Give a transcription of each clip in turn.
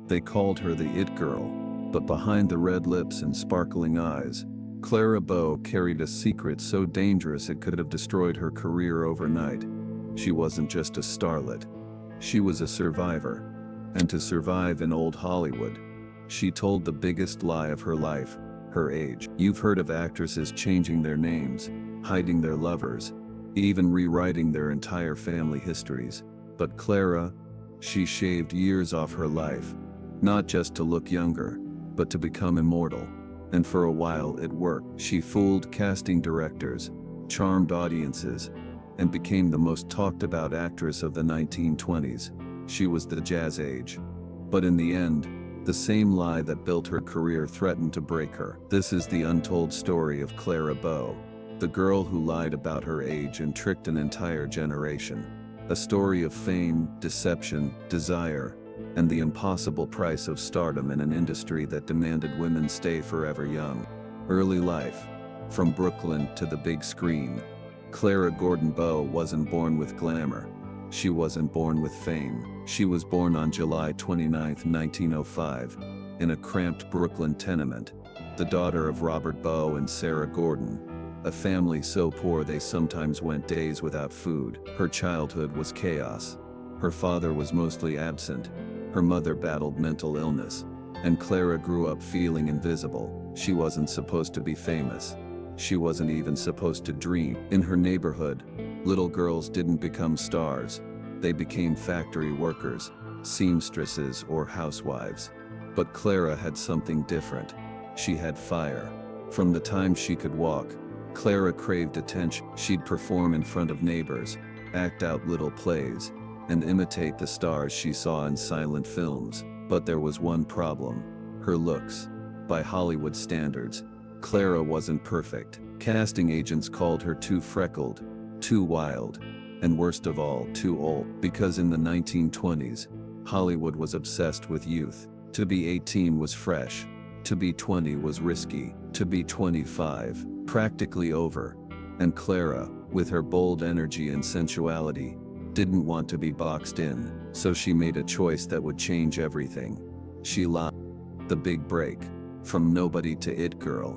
They called her the It Girl, but behind the red lips and sparkling eyes, Clara Bow carried a secret so dangerous it could have destroyed her career overnight. She wasn't just a starlet. She was a survivor. And to survive in old Hollywood, she told the biggest lie of her life: her age. You've heard of actresses changing their names, hiding their lovers, even rewriting their entire family histories. But Clara, she shaved years off her life, not just to look younger, but to become immortal. And for a while it worked. She fooled casting directors, charmed audiences, and became the most talked about actress of the 1920s. She was the Jazz Age. But in the end, the same lie that built her career threatened to break her. This is the untold story of Clara Bow, the girl who lied about her age and tricked an entire generation. A story of fame, deception, desire, and the impossible price of stardom in an industry that demanded women stay forever young. Early life. From Brooklyn to the big screen, Clara Gordon Bow wasn't born with glamour. She wasn't born with fame. She was born on July 29, 1905, in a cramped Brooklyn tenement, the daughter of Robert Bow and Sarah Gordon, a family so poor they sometimes went days without food. Her childhood was chaos. Her father was mostly absent. Her mother battled mental illness, and Clara grew up feeling invisible. She wasn't supposed to be famous. She wasn't even supposed to dream. In her neighborhood, little girls didn't become stars. They became factory workers, seamstresses, or housewives. But Clara had something different. She had fire. From the time she could walk, Clara craved attention. She'd perform in front of neighbors, act out little plays, and imitate the stars she saw in silent films. But there was one problem: her looks. By Hollywood standards, Clara wasn't perfect. Casting agents called her too freckled, too wild, and worst of all, too old. Because in the 1920s, Hollywood was obsessed with youth. To be 18 was fresh. To be 20 was risky. To be 25, practically over. And Clara, with her bold energy and sensuality, didn't want to be boxed in. So she made a choice that would change everything. She lied. The big break. From nobody to it girl.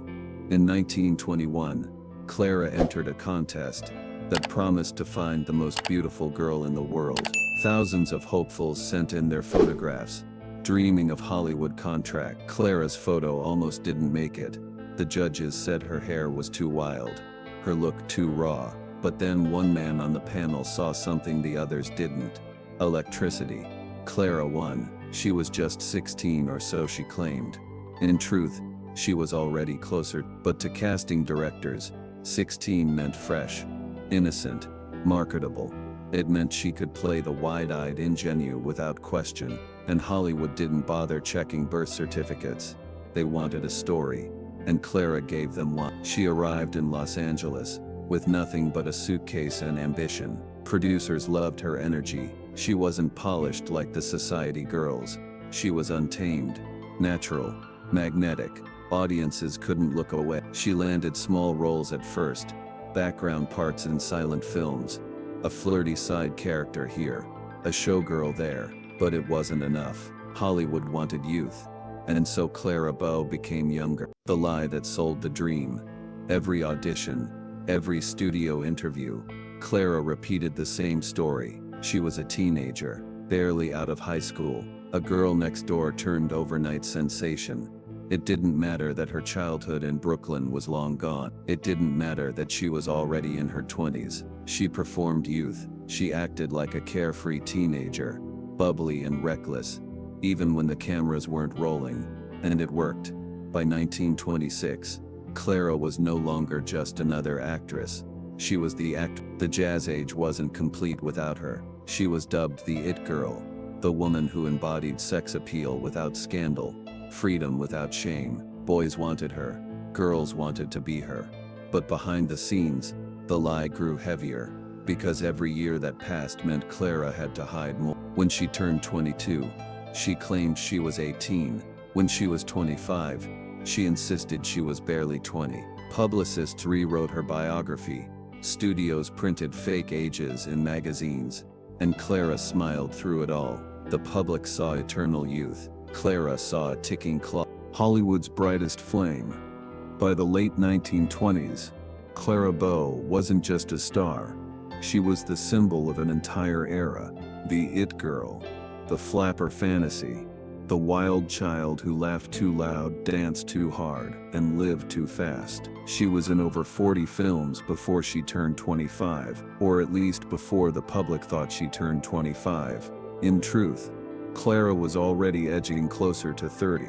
In 1921, Clara entered a contest that promised to find the most beautiful girl in the world. Thousands of hopefuls sent in their photographs, dreaming of Hollywood contract. Clara's photo almost didn't make it. The judges said her hair was too wild, her look too raw. But then one man on the panel saw something the others didn't: electricity. Clara won. She was just 16 or so, she claimed. In truth, she was already closer. But to casting directors, 16 meant fresh, innocent, marketable. It meant she could play the wide-eyed ingenue without question. And Hollywood didn't bother checking birth certificates. They wanted a story, and Clara gave them one. She arrived in Los Angeles with nothing but a suitcase and ambition. Producers loved her energy. She wasn't polished like the society girls. She was untamed, natural, magnetic. Audiences couldn't look away. She landed small roles at first, background parts in silent films, a flirty side character here, a showgirl there. But it wasn't enough. Hollywood wanted youth. And so Clara Bow became younger. The lie that sold the dream. Every audition, every studio interview, Clara repeated the same story. She was a teenager, barely out of high school, a girl next door turned overnight sensation. It didn't matter that her childhood in Brooklyn was long gone. It didn't matter that she was already in her 20s. She performed youth. She acted like a carefree teenager, bubbly and reckless, even when the cameras weren't rolling. And it worked. By 1926, Clara was no longer just another actress. She was the actor. The Jazz Age wasn't complete without her. She was dubbed the It Girl, the woman who embodied sex appeal without scandal, freedom without shame. Boys wanted her, girls wanted to be her. But behind the scenes, the lie grew heavier, because every year that passed meant Clara had to hide more. When she turned 22, she claimed she was 18. When she was 25, she insisted she was barely 20. Publicists rewrote her biography. Studios printed fake ages in magazines. And Clara smiled through it all. The public saw eternal youth. Clara saw a ticking clock, Hollywood's brightest flame. By the late 1920s, Clara Bow wasn't just a star. She was the symbol of an entire era, the it girl, the flapper fantasy, the wild child who laughed too loud, danced too hard, and lived too fast. She was in over 40 films before she turned 25, or at least before the public thought she turned 25. In truth, Clara was already edging closer to 30.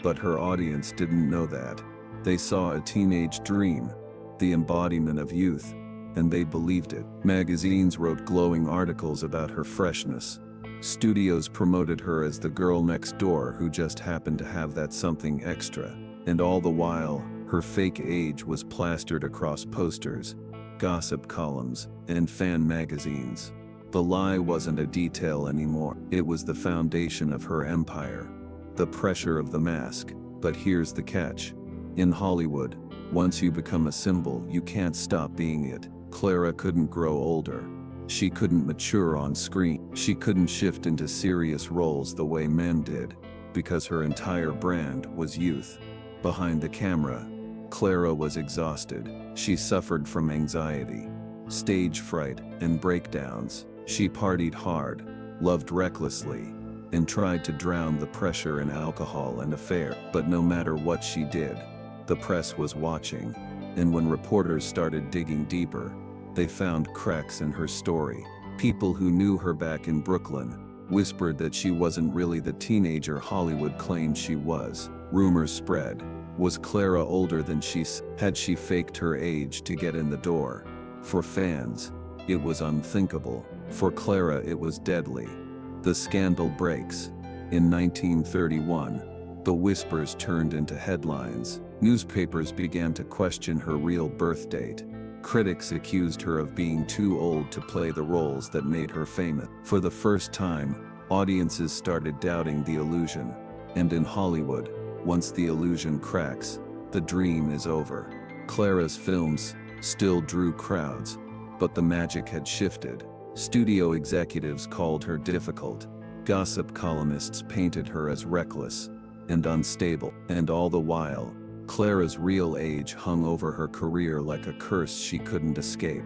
But her audience didn't know that. They saw a teenage dream, the embodiment of youth, and they believed it. Magazines wrote glowing articles about her freshness. Studios promoted her as the girl next door who just happened to have that something extra. And all the while, her fake age was plastered across posters, gossip columns, and fan magazines. The lie wasn't a detail anymore. It was the foundation of her empire. The pressure of the mask. But here's the catch. In Hollywood, once you become a symbol, you can't stop being it. Clara couldn't grow older. She couldn't mature on screen. She couldn't shift into serious roles the way men did, because her entire brand was youth. Behind the camera, Clara was exhausted. She suffered from anxiety, stage fright, and breakdowns. She partied hard, loved recklessly, and tried to drown the pressure in alcohol and affair. But no matter what she did, the press was watching, and when reporters started digging deeper, they found cracks in her story. People who knew her back in Brooklyn whispered that she wasn't really the teenager Hollywood claimed she was. Rumors spread. Was Clara older than had she faked her age to get in the door? For fans, it was unthinkable. For Clara, it was deadly. The scandal breaks. In 1931, the whispers turned into headlines. Newspapers began to question her real birth date. Critics accused her of being too old to play the roles that made her famous. For the first time, audiences started doubting the illusion. And in Hollywood, once the illusion cracks, the dream is over. Clara's films still drew crowds, but the magic had shifted. Studio executives called her difficult. Gossip columnists painted her as reckless and unstable. And all the while, Clara's real age hung over her career like a curse she couldn't escape.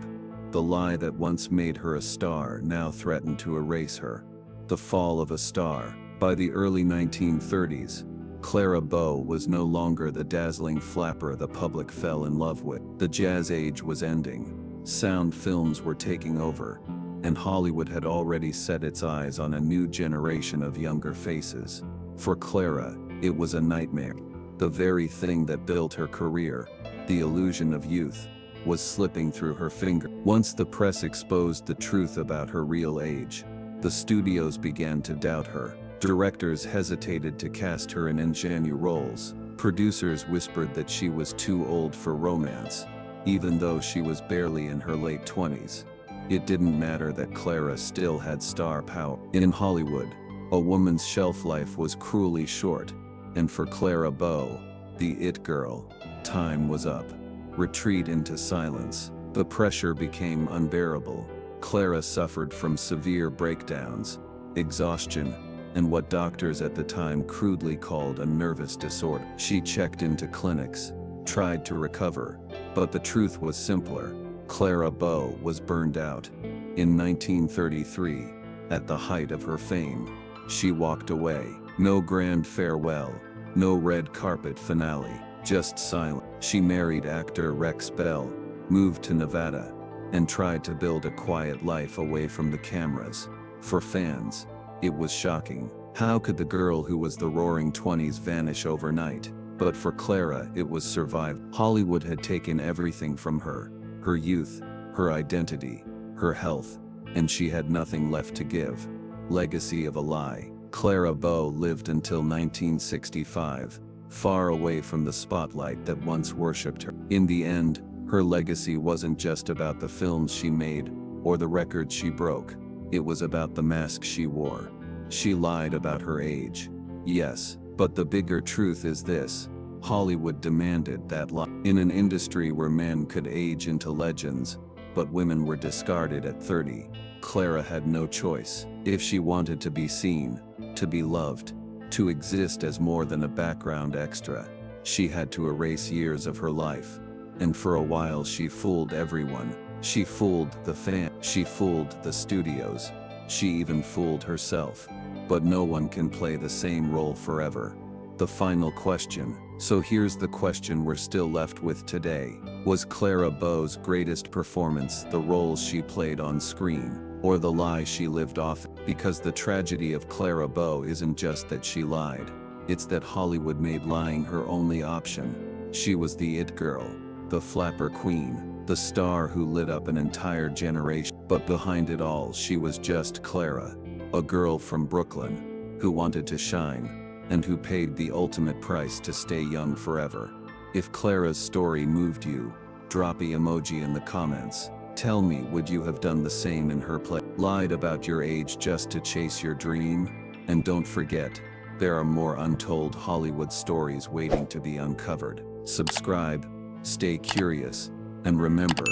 The lie that once made her a star now threatened to erase her. The fall of a star. By the early 1930s, Clara Bow was no longer the dazzling flapper the public fell in love with. The jazz age was ending. Sound films were taking over, and Hollywood had already set its eyes on a new generation of younger faces. For Clara, it was a nightmare. The very thing that built her career, the illusion of youth, was slipping through her fingers. Once the press exposed the truth about her real age, the studios began to doubt her. Directors hesitated to cast her in ingenue roles. Producers whispered that she was too old for romance, even though she was barely in her late 20s. It didn't matter that Clara still had star power. In Hollywood, a woman's shelf life was cruelly short. And for Clara Bow, the it girl, time was up. Retreat into silence. The pressure became unbearable. Clara suffered from severe breakdowns, exhaustion, and what doctors at the time crudely called a nervous disorder. She checked into clinics, tried to recover, but the truth was simpler. Clara Bow was burned out. In 1933, at the height of her fame, she walked away. No grand farewell, no red carpet finale, just silence. She married actor Rex Bell, moved to Nevada, and tried to build a quiet life away from the cameras. For fans, it was shocking. How could the girl who was the roaring 20s vanish overnight? But for Clara, it was survival. Hollywood had taken everything from her: her youth, her identity, her health, and she had nothing left to give. Legacy of a lie. Clara Bow lived until 1965, far away from the spotlight that once worshipped her. In the end, her legacy wasn't just about the films she made or the records she broke. It was about the mask she wore. She lied about her age. Yes, but the bigger truth is this: Hollywood demanded that lie. In an industry where men could age into legends, but women were discarded at 30, Clara had no choice. If she wanted to be seen, to be loved, To exist as more than a background extra, she had to erase years of her life. And for a while she fooled everyone. She fooled the fan, she fooled the studios, she even fooled herself. But no one can play the same role forever. The final question. So here's the question we're still left with today. Was Clara Bow's greatest performance the roles she played on screen, or the lie she lived off? Because the tragedy of Clara Bow isn't just that she lied, it's that Hollywood made lying her only option. She was the it girl, the flapper queen, the star who lit up an entire generation. But behind it all, she was just Clara, a girl from Brooklyn, who wanted to shine, and who paid the ultimate price to stay young forever. If Clara's story moved you, drop an emoji in the comments. Tell me, would you have done the same in her place? Lied about your age just to chase your dream? And don't forget, there are more untold Hollywood stories waiting to be uncovered. Subscribe, stay curious, and remember,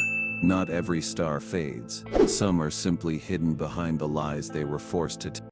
not every star fades. Some are simply hidden behind the lies they were forced to tell.